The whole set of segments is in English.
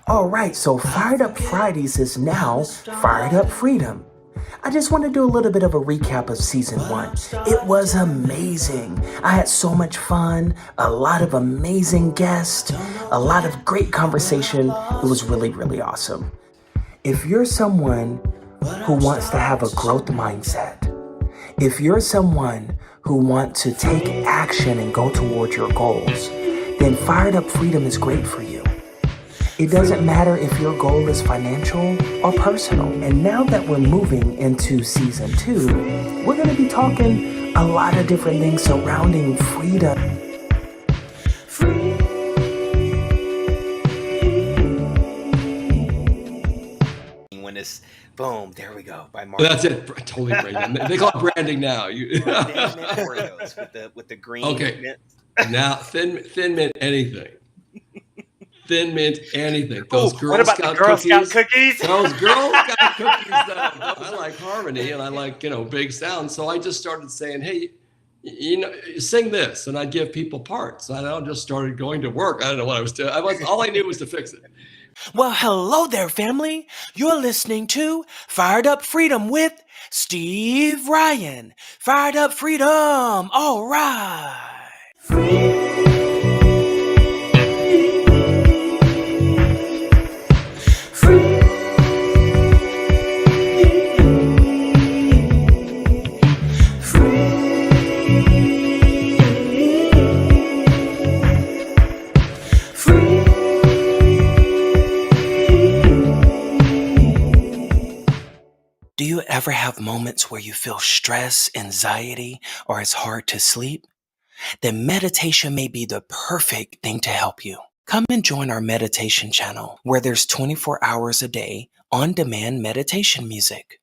All right, so Fired Up Fridays is now Fired Up Freedom. I just want to do a little bit of a recap of season one. It was amazing. I had so much fun, a lot of amazing guests, a lot of great conversation. It was really, really awesome. If you're someone who wants to have a growth mindset, if you're someone who wants to take action and go towards your goals, then Fired Up Freedom is great for you. It doesn't matter if your goal is financial or personal. And now that we're moving into season two, we're going to be talking a lot of different things surrounding freedom. When it's boom, there we go. By Mark. That's it. Totally branding. They call it branding now. Oreos with the green. Okay. Mint. Now thin mint anything. Thin mint anything. Those Girl Scout cookies. Those Girl Scout cookies. I like harmony and I like big sound. So I just started saying, hey, sing this, and I'd give people parts. I just started going to work. I don't know what I was doing. All I knew was to fix it. Well, hello there, family. You're listening to Fired Up Freedom with Steve Ryan. Fired Up Freedom. All right. Do you ever have moments where you feel stress, anxiety, or it's hard to sleep? Then meditation may be the perfect thing to help you. Come and join our meditation channel where there's 24 hours a day on-demand meditation music.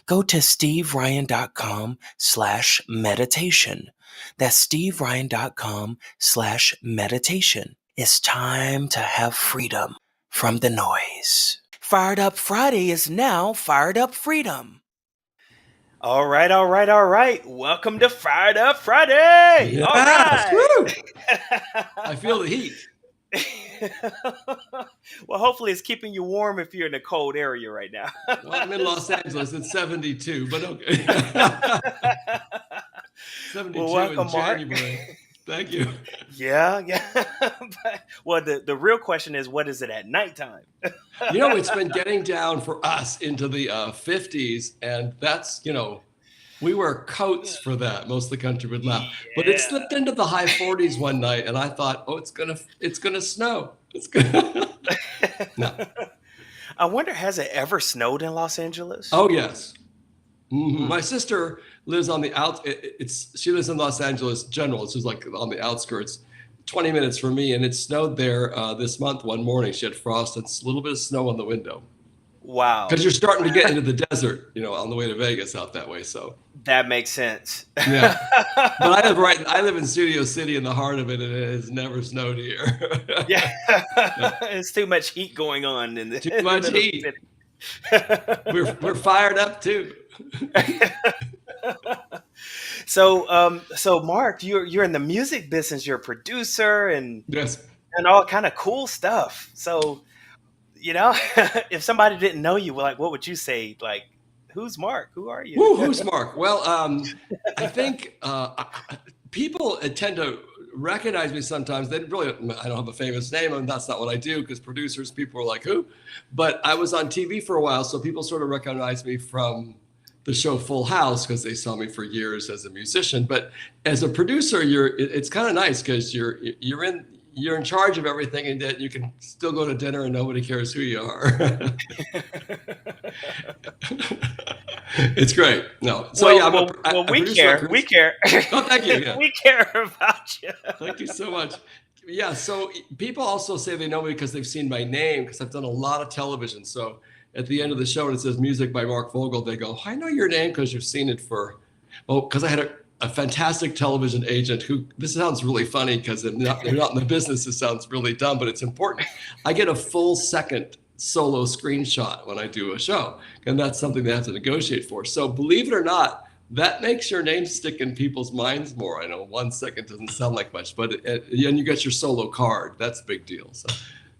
Go to steveryan.com/meditation. That's steveryan.com/meditation. It's time to have freedom from the noise. Fired Up Friday is now Fired Up Freedom. All right. Welcome to Fired Up Friday. Yes. All right. Woo! I feel the heat. Well, hopefully it's keeping you warm if you're in a cold area right now. Well, I'm in Los Angeles. It's 72, but okay. 72 welcome, in January. Mark. Thank you. Yeah. Well, the real question is, what is it at nighttime? It's been getting down for us into the 50s, and that's, we wear coats for that. Most of the country would laugh, but it slipped into the high 40s one night, and I thought, oh, it's gonna snow. It's gonna. No. I wonder, has it ever snowed in Los Angeles? Oh yes. Mm-hmm. My sister lives on the she lives in Los Angeles General. It's just like on the outskirts, 20 minutes from me, and it snowed there this month. One morning, she had frost and a little bit of snow on the window. Wow! Because you're starting to get into the desert, on the way to Vegas out that way. So that makes sense. Yeah, but I live in Studio City in the heart of it, and it has never snowed here. Yeah, it's too much heat going on in the too much heat. We're fired up too. So Mark, you're in the music business. You're a producer and yes, and all kind of cool stuff. So, if somebody didn't know you, what would you say? Like, who's Mark? Who are you? Who's Mark? Well, I think people tend to recognize me sometimes. I don't have a famous name, and that's not what I do, because producers, people are like, who? But I was on TV for a while, so people sort of recognize me from the show Full House, because they saw me for years as a musician. But as a producer, it's kind of nice because you're in charge of everything, and that you can still go to dinner and nobody cares who you are. It's great. No, so we care. We care. Oh, thank you. Yeah. We care about you. Thank you so much. Yeah. So people also say they know me because they've seen my name, because I've done a lot of television. So at the end of the show, when it says music by Mark Vogel, they go, I know your name because you've seen it because I had a fantastic television agent this sounds really funny because they're not in the business. It sounds really dumb, but it's important. I get a full second solo screenshot when I do a show, and that's something they have to negotiate for. So believe it or not, that makes your name stick in people's minds more. I know 1 second doesn't sound like much, but and you get your solo card. That's a big deal.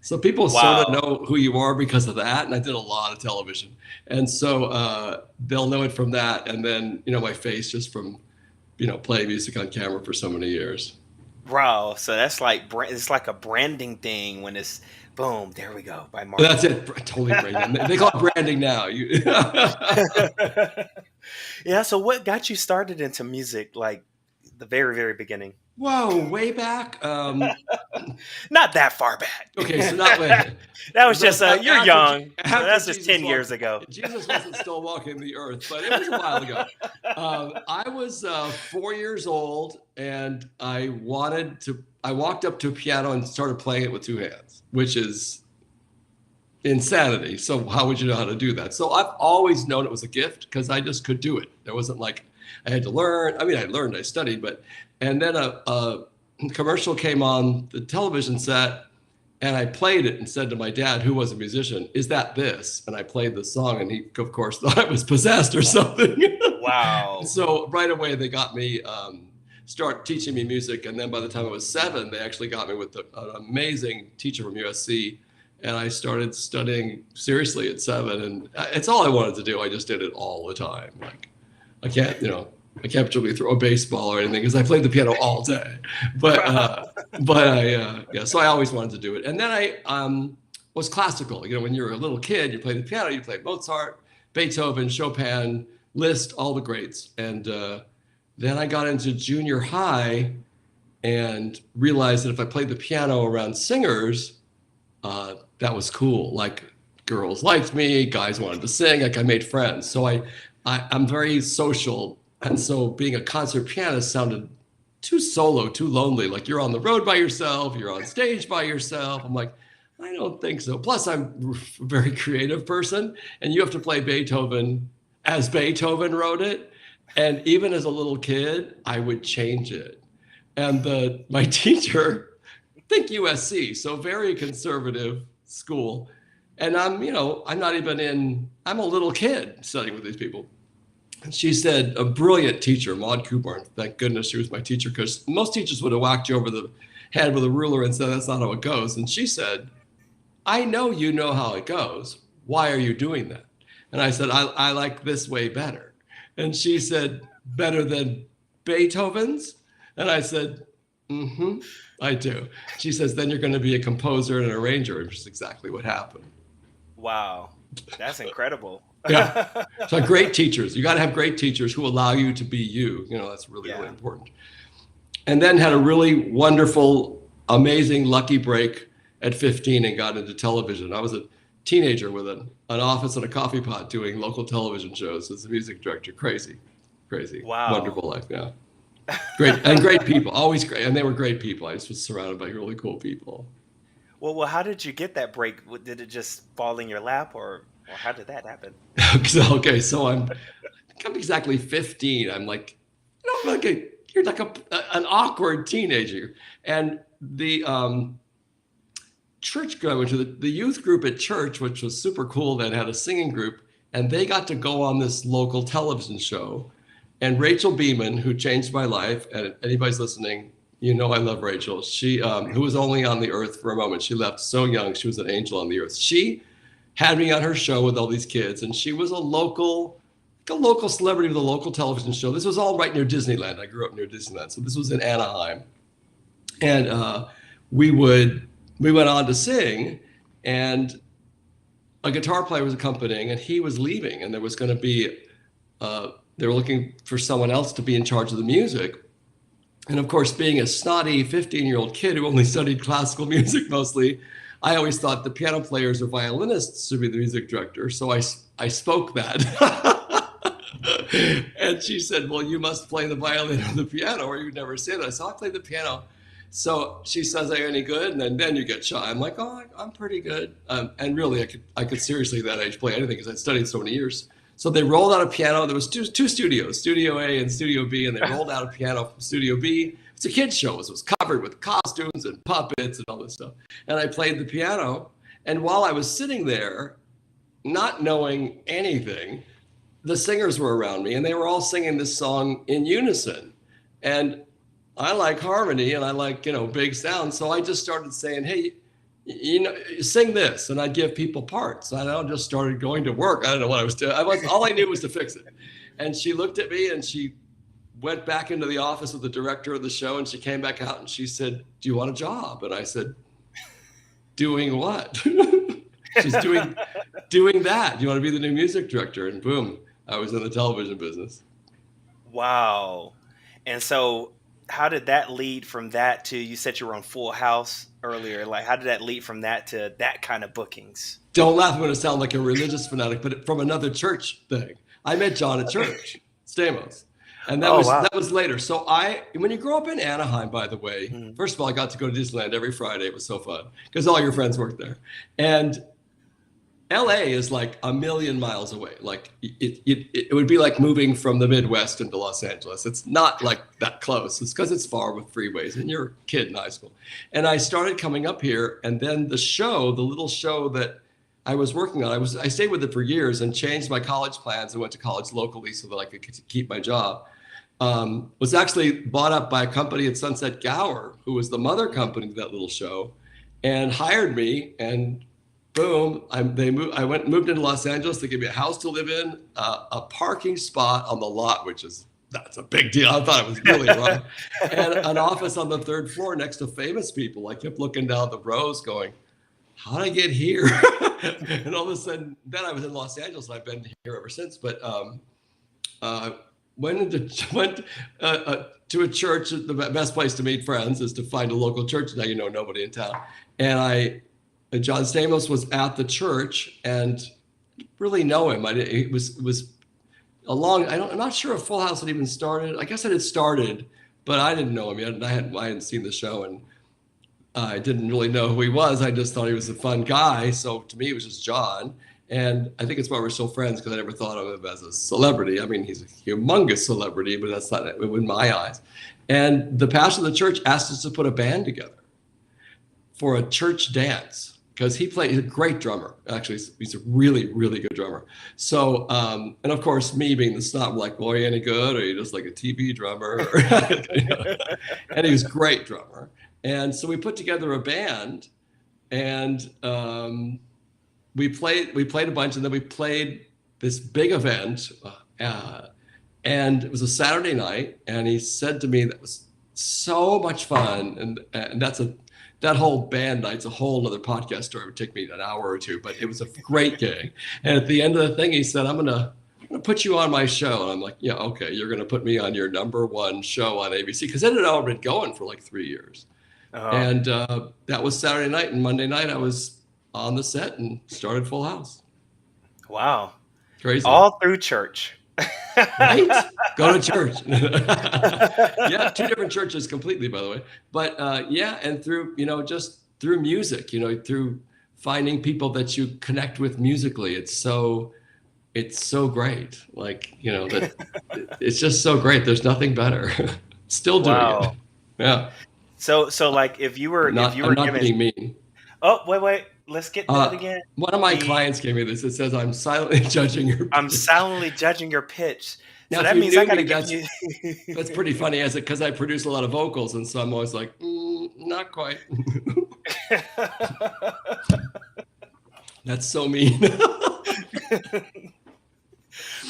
So people Wow. sort of know who you are because of that. And I did a lot of television. And so they'll know it from that. And then, my face just from, playing music on camera for so many years. Wow. So that's like it's like a branding thing when it's boom, there we go by Mark. That's it. Totally branding. They call it branding now. Yeah. So what got you started into music, like the very, very beginning? Whoa, way back. Not that far back. Okay, so not way. That was just you're young. So after that's just Jesus 10 years ago. Jesus wasn't still walking the earth, but it was a while ago. I was 4 years old, and I walked up to a piano and started playing it with two hands, which is insanity. So how would you know how to do that? So I've always known it was a gift because I just could do it. There wasn't like I had to learn. I mean, I studied, and then a commercial came on the television set, and I played it and said to my dad, who was a musician, "Is that this?" And I played the song, and he, of course, thought I was possessed or something. Wow. So right away, they got me, start teaching me music. And then by the time I was 7, they actually got me with an amazing teacher from USC. And I started studying seriously at 7. And it's all I wanted to do. I just did it all the time. Like, I can't particularly throw a baseball or anything because I played the piano all day. So I always wanted to do it. And then I was classical. When you're a little kid, you play the piano, you play Mozart, Beethoven, Chopin, Liszt, all the greats. And then I got into junior high and realized that if I played the piano around singers, that was cool. Like girls liked me, guys wanted to sing, like I made friends. So I'm very social. And so being a concert pianist sounded too solo, too lonely. Like you're on the road by yourself, you're on stage by yourself. I'm like, I don't think so. Plus I'm a very creative person, and you have to play Beethoven as Beethoven wrote it. And even as a little kid, I would change it. And my teacher, think USC, so very conservative school. And I'm a little kid studying with these people. And she said, a brilliant teacher, Maud Coburn, thank goodness she was my teacher, because most teachers would have whacked you over the head with a ruler and said, that's not how it goes. And she said, I know you know how it goes. Why are you doing that? And I said, I like this way better. And she said, better than Beethoven's? And I said, I do. She says, then you're going to be a composer and an arranger, which is exactly what happened. Wow. That's incredible. Yeah. So great teachers. You got to have great teachers who allow you to be you. That's really, really important. And then had a really wonderful, amazing, lucky break at 15 and got into television. I was a teenager with an office and a coffee pot doing local television shows as a music director. Crazy. Wow. Wonderful life. Yeah. Great people. Always great. And they were great people. I just was surrounded by really cool people. Well, how did you get that break? Did it just fall in your lap, or how did that happen? Okay, so I'm exactly 15. I'm like, you're like an awkward teenager. And the church I went to, the youth group at church, which was super cool, that had a singing group, and they got to go on this local television show. And Rachel Beeman, who changed my life, and anybody's listening, I love Rachel. She, who was only on the earth for a moment. She left so young. She was an angel on the earth. She had me on her show with all these kids, and she was a local celebrity with a local television show. This was all right near Disneyland. I grew up near Disneyland, so this was in Anaheim. And we went on to sing, and a guitar player was accompanying, and he was leaving, and there was going to be they were looking for someone else to be in charge of the music. And of course, being a snotty 15-year-old kid who only studied classical music mostly, I always thought the piano players or violinists should be the music director. So I spoke that. And she said, well, you must play the violin or the piano, or you'd never say that. So I played the piano. So she says, are you any good? And then you get shy. I'm like, oh, I'm pretty good. And really, I could seriously at that age play anything because I'd studied so many years. So they rolled out a piano. There was two studios, Studio A and Studio B, and they rolled out a piano from Studio B. It's a kid's show. It was covered with costumes and puppets and all this stuff. And I played the piano. And while I was sitting there, not knowing anything, the singers were around me, and they were all singing this song in unison. And I like harmony, and I like, big sound. So I just started saying, hey, sing this, and I'd give people parts. I just started going to work. I don't know what I was doing. All I knew was to fix it. And she looked at me and she went back into the office of the director of the show, and she came back out and she said, "Do you want a job?" And I said, "Doing what?" She's doing that. "Do you want to be the new music director?" And boom, I was in the television business. Wow. And so how did that lead from that to, you said you were on Full House earlier, like how did that lead from that to that kind of bookings? Don't laugh, I'm going to sound like a religious fanatic, but from another church thing. I met John at church, Stamos. And that was later. So when you grow up in Anaheim, by the way, first of all, I got to go to Disneyland every Friday. It was so fun because all your friends worked there. And LA is like a million miles away. Like it would be like moving from the Midwest into Los Angeles. It's not like that close. It's because it's far with freeways, and you're a kid in high school. And I started coming up here, and then the little show that I was working on, I stayed with it for years and changed my college plans and went to college locally so that I could keep my job. Was actually bought up by a company at Sunset Gower, who was the mother company to that little show, and hired me. And boom, I moved into Los Angeles. They gave me a house to live in, a parking spot on the lot, that's a big deal. I thought it was really wrong. And an office on the third floor next to famous people. I kept looking down the rows going, how did I get here? And all of a sudden, then I was in Los Angeles, and I've been here ever since. But went to a church. The best place to meet friends is to find a local church. Now you know nobody in town. And John Stamos was at the church, and really know him. It was a long. I'm not sure if Full House had even started. I guess it had started, but I didn't know him yet. And I hadn't seen the show, and I didn't really know who he was. I just thought he was a fun guy. So to me, it was just John. And I think it's why we're still friends, because I never thought of him as a celebrity. I mean, he's a humongous celebrity, but that's not in my eyes. And the pastor of the church asked us to put a band together for a church dance, because he's a great drummer. Actually, he's a really, really good drummer. So, and of course, me being the snob, like, well, are you any good? Or are you just like a TV drummer? And he was a great drummer. And so we put together a band, and we played a bunch, and then we played this big event, and it was a Saturday night. And he said to me, that was so much fun, and that whole band night's a whole other podcast story. It would take me an hour or two, but it was a great gig. And at the end of the thing, he said, I'm gonna put you on my show. And I'm like, yeah, okay, you're gonna put me on your #1 show on ABC, because it had already been going for like 3 years. And that was Saturday night, and Monday night I was on the set and started Full House. Wow. Crazy. All through church. Right? Go to church. Yeah, 2 different churches completely, by the way. But and through, just through music, through finding people that you connect with musically. It's so great. Like, that it's just so great. There's nothing better. Still doing it. Yeah. So like if you were not being mean. Oh, wait. Let's get that again. One of my clients gave me this. It says, I'm silently judging your pitch. I'm silently judging your pitch. Now, so that means I got to give you. That's pretty funny, because I produce a lot of vocals, and so I'm always like, not quite. That's so mean.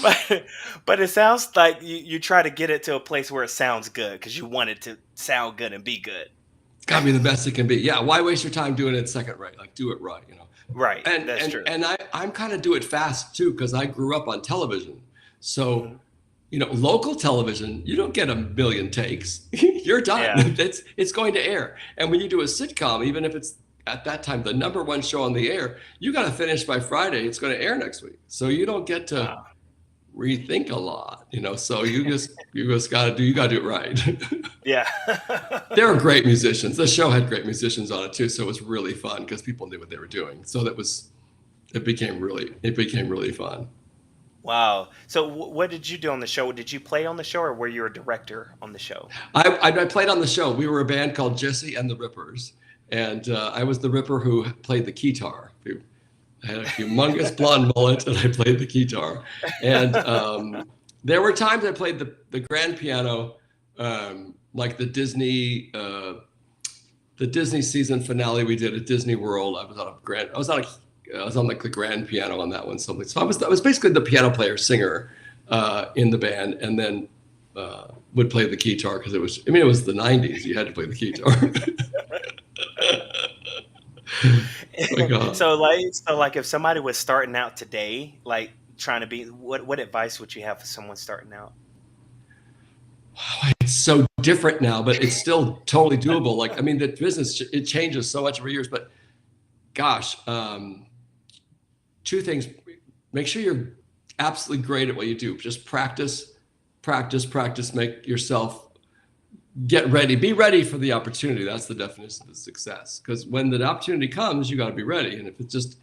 But it sounds like you try to get it to a place where it sounds good, because you want it to sound good and be good. It's got to be the best it can be. Yeah, why waste your time doing it second rate? Like, do it right, Right, that's true. And I'm kind of do it fast, too, because I grew up on television. So, local television, you don't get a million takes. You're done. Yeah. It's going to air. And when you do a sitcom, even if it's at that time the #1 show on the air, you got to finish by Friday. It's going to air next week. So you don't get to rethink a lot, so you just got to do it right. Yeah. There are great musicians. The show had great musicians on it too, so it was really fun because people knew what they were doing. So it became really fun. Wow. So what did you do on the show? Did you play on the show, or were you a director on the show? I played on the show. We were a band called Jesse and the Rippers, and I was the Ripper who played the guitar. I had a humongous blonde mullet, and I played the guitar. And there were times I played the grand piano, like the Disney the Disney season finale we did at Disney World. I was on like the grand piano on that one. So I was basically the piano player singer in the band, and then would play the guitar because it was the 90s. You had to play the guitar. So like if somebody was starting out today, like trying to be, what advice would you have for someone starting out? Wow, it's so different now, but it's still totally doable. Like, I mean, the business, it changes so much over years, but gosh, two things. Make sure you're absolutely great at what you do. Just practice, make yourself get ready. Be ready for the opportunity. That's the definition of success. Because when the opportunity comes, you got to be ready. And if it's just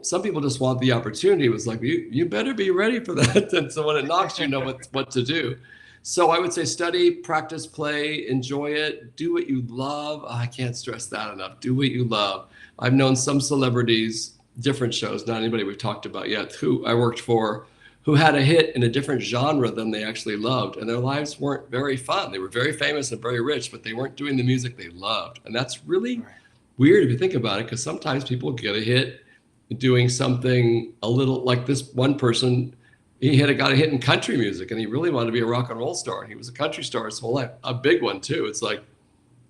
some people just want the opportunity. It was like, you better be ready for that. And so when it knocks, you know what to do. So I would say study, practice, play, enjoy it, do what you love. Oh, I can't stress that enough. Do what you love. I've known some celebrities, different shows, not anybody we've talked about yet, who I worked for, who had a hit in a different genre than they actually loved. And their lives weren't very fun. They were very famous and very rich, but they weren't doing the music they loved. And that's really weird if you think about it, because sometimes people get a hit doing something a little like this one person. He got a hit in country music, and he really wanted to be a rock and roll star. He was a country star his whole life, a big one too. It's like,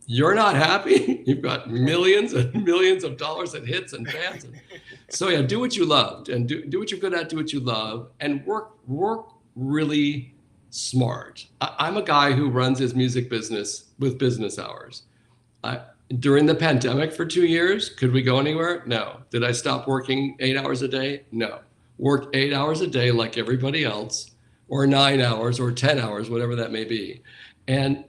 you're not happy? You've got millions and millions of dollars in hits and fans. So yeah, do what you loved, and do what you're good at, do what you love, and work really smart. I'm a guy who runs his music business with business hours. During the pandemic for 2 years, could we go anywhere? No. Did I stop working 8 hours a day? No. Work 8 hours a day like everybody else, or 9 hours or 10 hours, whatever that may be. And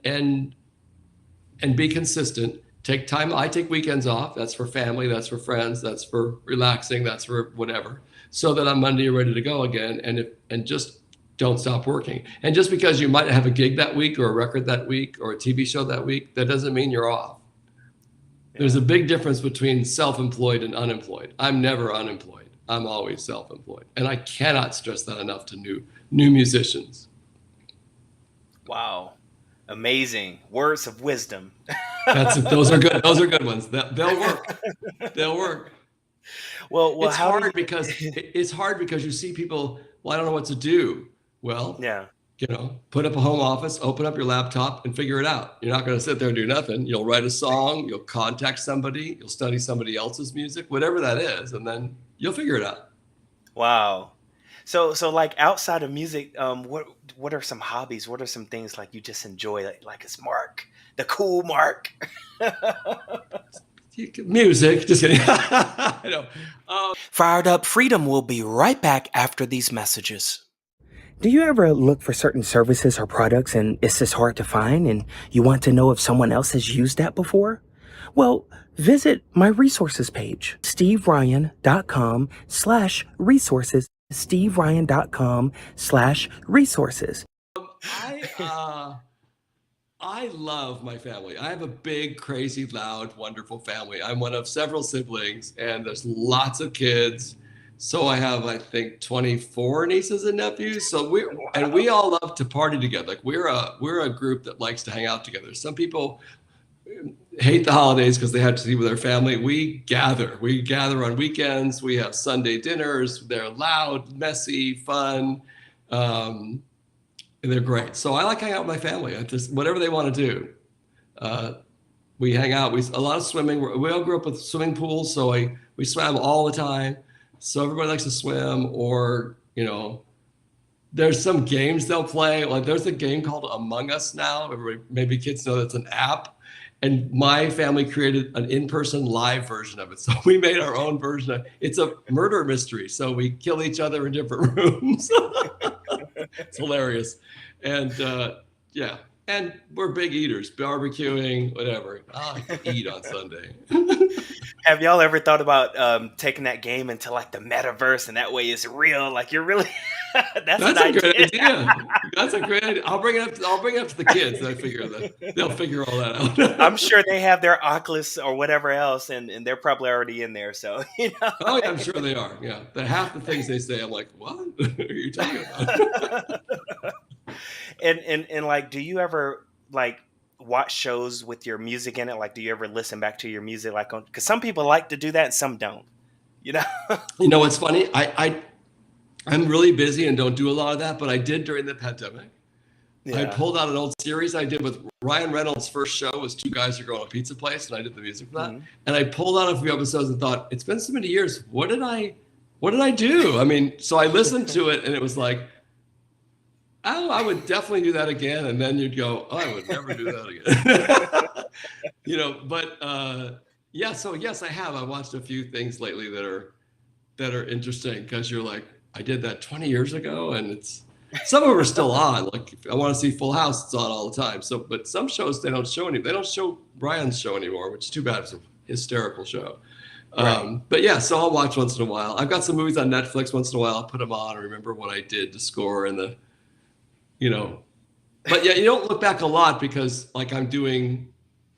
be consistent. Take time. I take weekends off. That's for family. That's for friends. That's for relaxing. That's for whatever. So that on Monday you're ready to go again. And just don't stop working. And just because you might have a gig that week or a record that week or a TV show that week, that doesn't mean you're off. Yeah. There's a big difference between self-employed and unemployed. I'm never unemployed. I'm always self-employed. And I cannot stress that enough to new musicians. Wow. Amazing words of wisdom. Those are good. Those are good ones. They'll work. They'll work. Well, it's hard because you see people. Well, I don't know what to do. Well, yeah. Put up a home office, open up your laptop, and figure it out. You're not going to sit there and do nothing. You'll write a song. You'll contact somebody. You'll study somebody else's music, whatever that is, and then you'll figure it out. Wow. So like outside of music, what are some hobbies? What are some things like you just enjoy, like it's Mark, the cool Mark? Music, just kidding. I know. Fired Up Freedom will be right back after these messages. Do you ever look for certain services or products and it's just hard to find and you want to know if someone else has used that before? Well, visit my resources page, steveryan.com/resources. steveryan.com/resources. I love my family. I have a big, crazy, loud, wonderful family. I'm one of several siblings, and there's lots of kids. So I have, I think, 24 nieces and nephews. So we all love to party together. Like we're a group that likes to hang out together. Some people hate the holidays because they have to be with their family. We gather on weekends. We have Sunday dinners. They're loud, messy, fun. And they're great. So I like hanging out with my family. Whatever they want to do. We hang out. A lot of swimming. We all grew up with swimming pools. So we swam all the time. So everybody likes to swim, or, there's some games they'll play. Like there's a game called Among Us now. Maybe kids know that's an app. And my family created an in-person live version of it. So we made our own version. It's a murder mystery. So we kill each other in different rooms. It's hilarious. And yeah. And we're big eaters, barbecuing, whatever. I like to eat on Sunday. Have y'all ever thought about taking that game into like the metaverse, and that way it's real? Like you're really that's a good idea. That's a great idea. I'll bring it up to the kids. They'll figure all that out. I'm sure they have their Oculus or whatever else, and they're probably already in there. So Oh yeah, I'm sure they are. Yeah, half the things they say, I'm like, what are you talking about? And like, do you ever like watch shows with your music in it? Like, do you ever listen back to your music? Like, because some people like to do that and some don't. You know? You know what's funny? I'm really busy and don't do a lot of that, but I did during the pandemic. Yeah. I pulled out an old series I did with Ryan Reynolds' first show was two guys who go on a pizza place, and I did the music for that. Mhm. And I pulled out a few episodes and thought, it's been so many years. What did I do? I mean, so I listened to it and it was like, oh, I would definitely do that again. And then you'd go, oh, I would never do that again. You know, but yeah, so yes, I have. I watched a few things lately that are interesting because you're like, I did that 20 years ago, and it's some of them are still on. Like, if I want to see Full House, it's on all the time. So, but some shows they don't show they don't show Brian's show anymore, which is too bad. It's a hysterical show. Right. But yeah, so I'll watch once in a while. I've got some movies on Netflix once in a while. I'll put them on and remember what I did to score and the, you know. But yeah, you don't look back a lot because like I'm doing,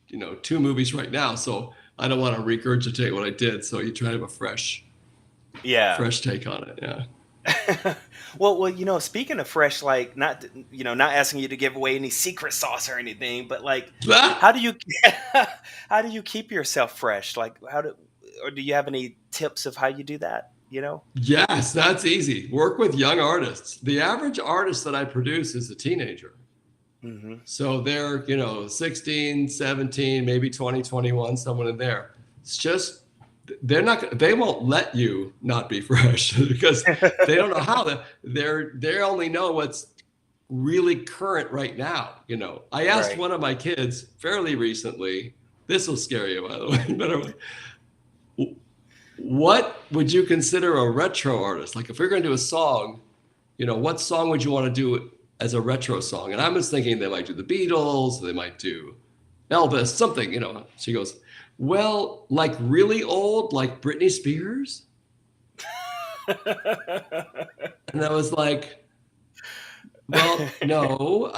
you know, 2 movies right now, so I don't want to regurgitate what I did. So you try to have a fresh take on it. Yeah. Well, you know, speaking of fresh, like not asking you to give away any secret sauce or anything, but like, how do you keep yourself fresh? Like, or do you have any tips of how you do that? You know? Yes, that's easy. Work with young artists. The average artist that I produce is a teenager. Mm-hmm. So they're, you know, 16, 17, maybe 20, 21, someone in there. It's just, they won't let you not be fresh because they don't know how they only know what's really current right now. You know, I asked one of my kids fairly recently, this will scare you, by the way, what would you consider a retro artist? Like if we're going to do a song, you know, what song would you want to do as a retro song? And I was thinking they might do the Beatles, they might do Elvis, something, you know. She goes, well, like really old, like Britney Spears? And I was like, well, no.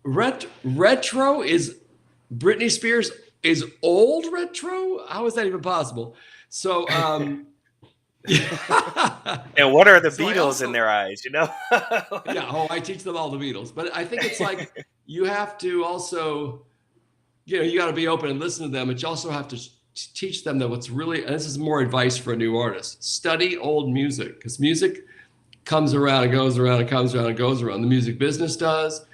Retro is Britney Spears is old retro? How is that even possible? So, and what are the So Beatles in their eyes, you know? Yeah, I teach them all the Beatles. But I think it's like you have to also, you know, you got to be open and listen to them, but you also have to teach them that what's really, and this is more advice for a new artist, study old music, because music comes around and goes around and comes around and goes around. The music business does.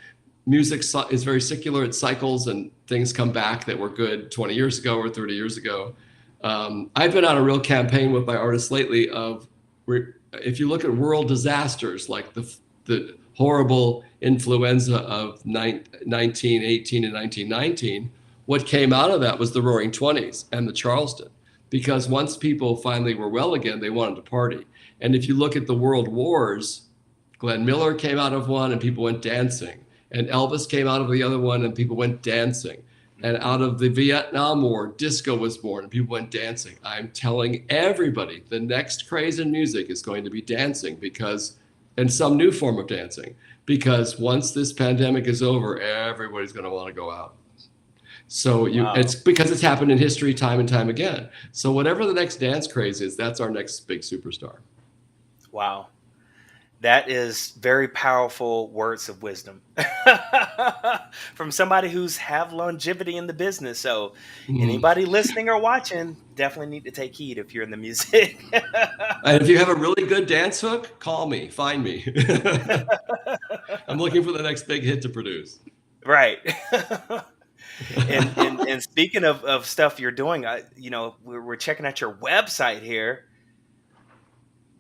Music is very secular. It cycles and things come back that were good 20 years ago or 30 years ago. I've been on a real campaign with my artists lately of, if you look at world disasters like the horrible influenza of 1918 and 1919, what came out of that was the Roaring Twenties and the Charleston, because once people finally were well again, they wanted to party. And if you look at the world wars, Glenn Miller came out of one and people went dancing, and Elvis came out of the other one and people went dancing. And out of the Vietnam War, disco was born and people went dancing. I'm telling everybody the next craze in music is going to be dancing, and some new form of dancing, because once this pandemic is over, everybody's going to want to go out. So it's because it's happened in history time and time again. So whatever the next dance craze is, that's our next big superstar. Wow. That is very powerful words of wisdom from somebody who's have longevity in the business. So anybody listening or watching definitely need to take heed if you're in the music. And if you have a really good dance hook, call me, find me. I'm looking for the next big hit to produce. Right. and speaking of stuff you're doing, we're checking out your website here.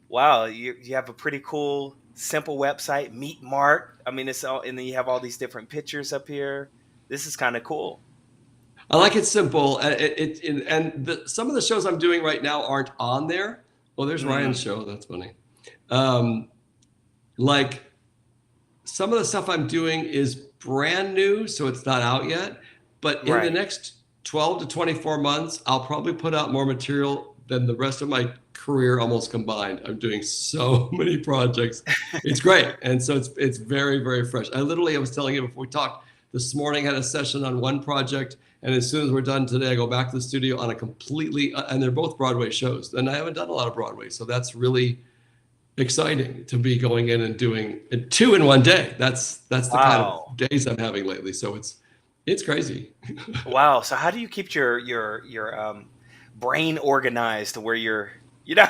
Wow, you have a pretty cool, simple website. Meet Mark. I mean, it's all, and then you have all these different pictures up here. This is kind of cool. I like it simple. Some of the shows I'm doing right now aren't on there. Well, there's Ryan's show. That's funny. Like some of the stuff I'm doing is brand new, so it's not out yet. But in the next 12 to 24 months, I'll probably put out more material than the rest of my career almost combined. I'm doing so many projects. It's great. And so it's very, very fresh. I was telling you before we talked, this morning I had a session on one project. And as soon as we're done today, I go back to the studio on a completely, and they're both Broadway shows. And I haven't done a lot of Broadway. So that's really exciting to be going in and doing 2 in one day. That's the kind of days I'm having lately. So It's crazy. Wow. So how do you keep your brain organized to where you're, you know?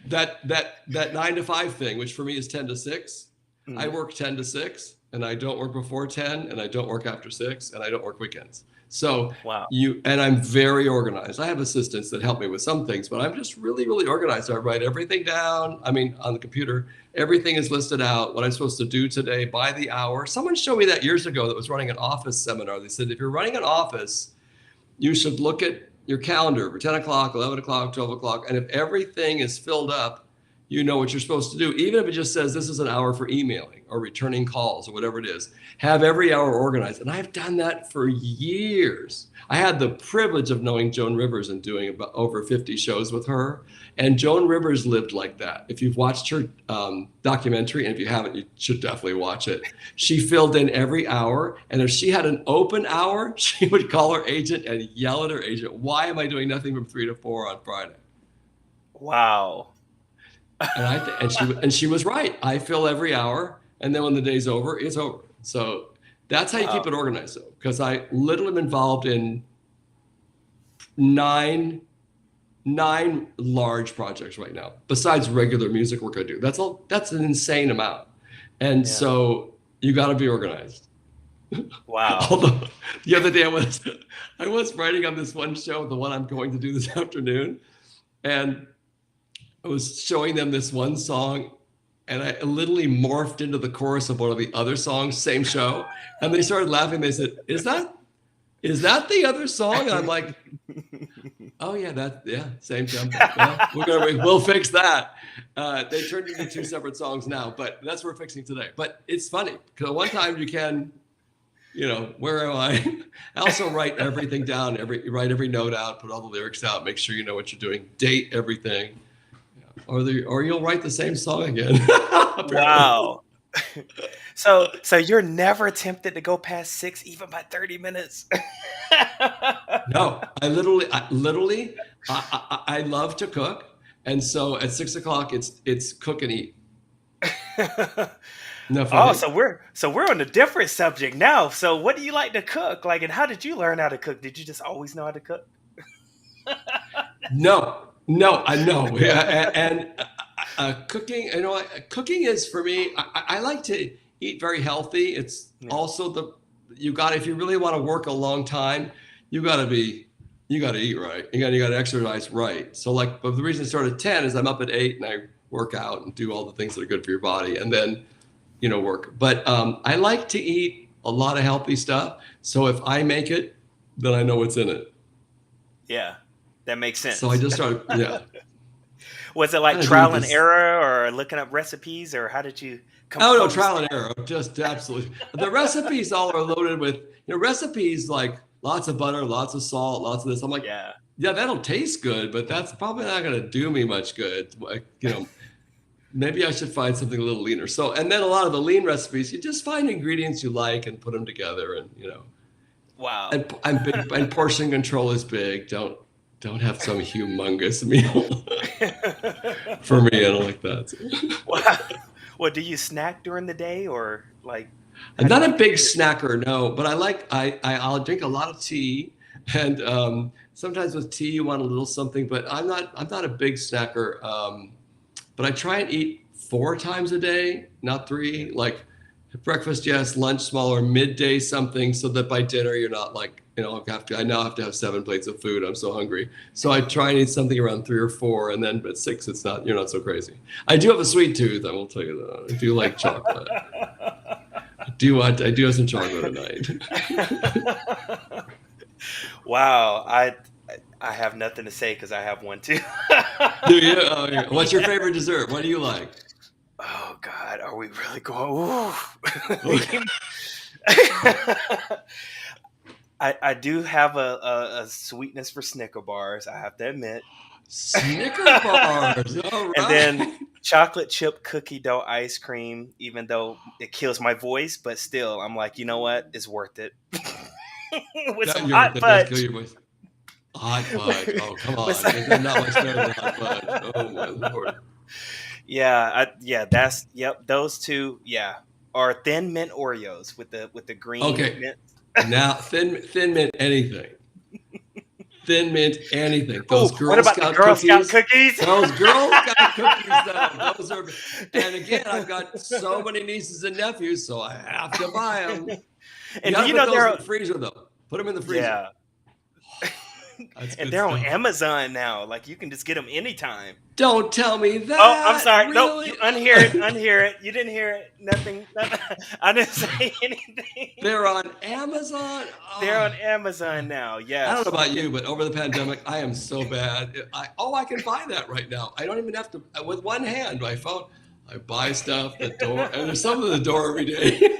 That 9 to 5 thing, which for me is 10 to 6. I Mhm. work 10 to 6, and I don't work before 10, and I don't work after 6, and I don't work weekends. So Wow. I'm very organized. I have assistants that help me with some things, but I'm just really, really organized. I write everything down. I mean, on the computer, everything is listed out, what I'm supposed to do today by the hour. Someone showed me that years ago that was running an office seminar. They said, if you're running an office, you should look at your calendar for 10 o'clock, 11 o'clock, 12 o'clock. And if everything is filled up, you know what you're supposed to do. Even if it just says this is an hour for emailing or returning calls or whatever it is, have every hour organized. And I've done that for years. I had the privilege of knowing Joan Rivers and doing about over 50 shows with her. And Joan Rivers lived like that. If you've watched her documentary, and if you haven't, you should definitely watch it. She filled in every hour. And if she had an open hour, she would call her agent and yell at her agent, why am I doing nothing from 3 to 4 on Friday? Wow. And she was right. I fill every hour, and then when the day's over, it's over. So that's how you keep it organized, though, because I literally am involved in nine large projects right now, besides regular music work I do. That's an insane amount. And so you got to be organized. Wow. Although the other day I was writing on this one show, the one I'm going to do this afternoon, and I was showing them this one song, and I literally morphed into the chorus of one of the other songs, same show, and they started laughing. They said, "Is that the other song?" And I'm like, "Oh yeah, same tempo. Yeah, we'll fix that." They turned into 2 separate songs now, but that's what we're fixing today. But it's funny because one time you can, where am I? I also write everything down, write every note out, put all the lyrics out, make sure you know what you're doing, date everything. Or you'll write the same song again. Wow. So you're never tempted to go past 6, even by 30 minutes? No, I love to cook, and so at 6 o'clock it's cook and eat. No, Oh, so we're on a different subject now. So what do you like to cook? Like, and how did you learn how to cook? Did you just always know how to cook? No, I know. And cooking, cooking is for me. I like to eat very healthy. It's also if you really want to work a long time, you got to eat right. You got to exercise right. So but the reason I started at 10 is I'm up at 8 and I work out and do all the things that are good for your body, and then work. But I like to eat a lot of healthy stuff. So if I make it, then I know what's in it. Yeah, that makes sense. So I just started. Yeah. Was it like trial and error, or looking up recipes, or how did you? Oh no, trial and error. Just absolutely. The recipes all are loaded with recipes like lots of butter, lots of salt, lots of this. I'm like, yeah, that'll taste good, but that's probably not going to do me much good. Maybe I should find something a little leaner. So, and then a lot of the lean recipes, you just find ingredients you like and put them together, and Wow. And I'm big, and portion control is big. Don't have some humongous meal. For me, I don't like that. Wow. Well, do you snack during the day, or like? I'm not a big snacker, no, but I'll drink a lot of tea, and sometimes with tea you want a little something, but I'm not a big snacker. But I try and eat 4 times a day, not 3. Like breakfast, yes, lunch smaller, midday something, so that by dinner you're not like, I now have to have 7 plates of food. I'm so hungry. So I try and eat something around 3 or 4, and then at 6 you're not so crazy. I do have a sweet tooth, I will tell you that. I do like chocolate. I do have some chocolate at night. Wow, I have nothing to say because I have one too. Do you? Oh, yeah. What's your favorite dessert? What do you like? Oh God, are we really going? I do have a sweetness for Snicker bars, I have to admit. Snicker bars, all right. And then chocolate chip cookie dough ice cream, even though it kills my voice, but still, I'm like, you know what? It's worth it. With some hot fudge. Hot fudge. Oh, come on. There's not much better than hot fudge. Oh, my Lord. Yeah, those two. Yeah, or thin mint Oreos with the green mint. Now thin mint anything. Thin mint anything. Those what about the Girl Scout cookies? Those Girl Scout cookies, though. Those are. And again, I've got so many nieces and nephews, so I have to buy them. And do you know they're in the freezer though? Put them in the freezer. Yeah. And they're on Amazon now. Like you can just get them anytime. Don't tell me that. Oh, I'm sorry. Really? No, unhear it. You didn't hear it. Nothing. I didn't say anything. They're on Amazon. Oh. They're on Amazon now. Yes. I don't know about you, but over the pandemic, I am so bad. I can buy that right now. I don't even have to. With one hand, my phone. I buy stuff at the door, and there's something at the door every day.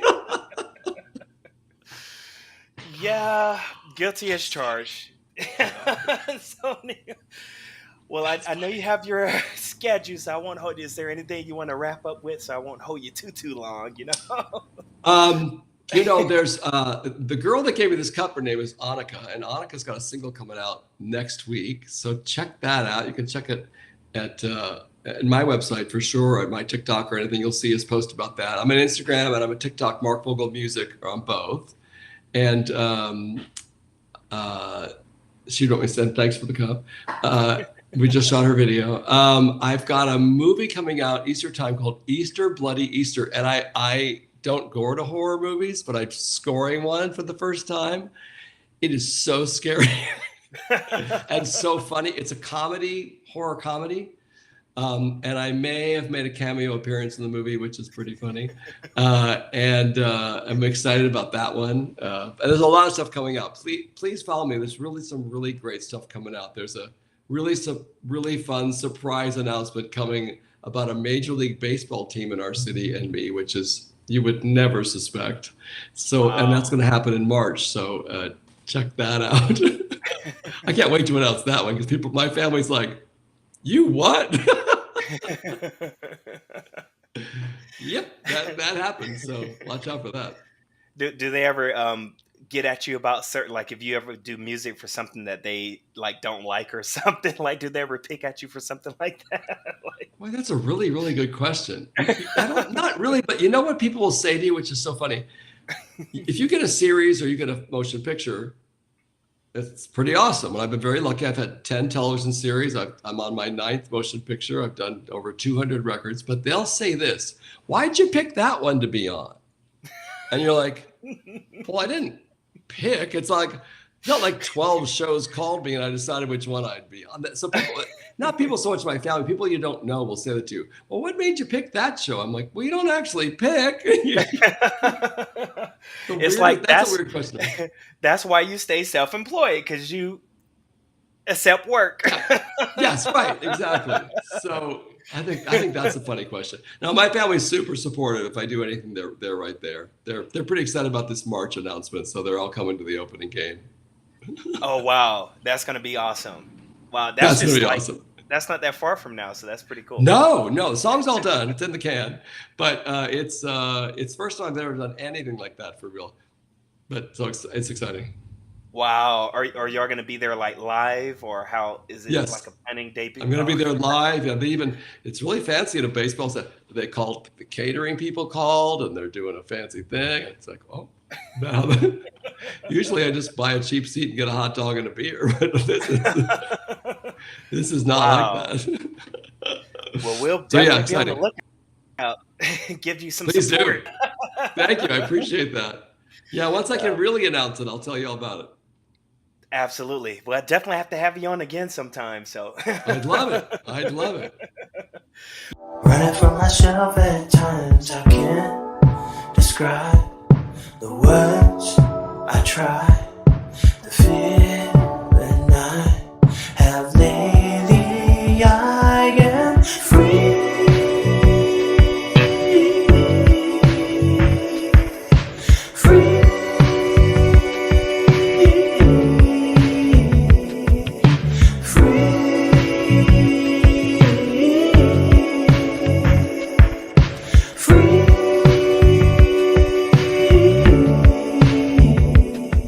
Yeah, guilty as charged. So, well, I know you have your schedule, so I won't hold you. Is there anything you want to wrap up with, so I won't hold you too long? There's the girl that gave me this cup. Her name is Annika, and Annika's got a single coming out next week. So check that out. You can check it at my website for sure, or at my TikTok or anything. You'll see us post about that. I'm on Instagram and I'm on TikTok, Mark Vogel Music, or on both. And she wrote me, said thanks for the cup. We just shot her video. I've got a movie coming out Easter time called Easter Bloody Easter, and I don't go to horror movies, but I'm scoring one for the first time. It is so scary and so funny. It's a comedy, horror comedy. And I may have made a cameo appearance in the movie, which is pretty funny. And I'm excited about that one. And there's a lot of stuff coming out. Please follow me. There's really some really great stuff coming out. There's a really fun surprise announcement coming about a Major League Baseball team in our city and me, which is you would never suspect. So, wow. And that's going to happen in March. So check that out. I can't wait to announce that one because my family's like, you what? Yep, that happens. So watch out for that. Do they ever get at you about certain, like if you ever do music for something that they like don't like or something, like do they ever pick at you for something like that? Well, that's a really, really good question. Not really, but you know what people will say to you, which is so funny. If you get a series or you get a motion picture, it's pretty awesome. And I've been very lucky. I've had 10 television series. I'm on my 9th motion picture. I've done over 200 records, but they'll say this, why'd you pick that one to be on? And you're like, well, I didn't pick. It's like, not like 12 shows called me and I decided which one I'd be on. So people, not people so much my family, people you don't know will say that to you. Well, what made you pick that show? I'm like, well, you don't actually pick. It's like that's a weird question. That's why you stay self-employed, because you accept work. Yes, right, exactly. So I think that's a funny question. Now my family's super supportive. If I do anything, they're right there. They're pretty excited about this March announcement, so they're all coming to the opening game. Oh wow, that's gonna be awesome! Wow, that's gonna be awesome. That's not that far from now, so that's pretty cool. No, the song's all done. It's in the can, but it's first time I've ever done anything like that for real. But so it's exciting. Wow, are y'all gonna be there like live, or how is it? Yes. Like a planning debut? I'm gonna be there live. Yeah, it's really fancy at a baseball set. They called the catering people called, and they're doing a fancy thing. It's like, oh, now usually I just buy a cheap seat and get a hot dog and a beer. But this is not like that. Well, we'll definitely be on the lookout. Give you some support. Do. Thank you. I appreciate that. Yeah, once I can really announce it, I'll tell you all about it. Absolutely. Well, I definitely have to have you on again sometime. So I'd love it. Running from myself at times, I can't describe the words I try.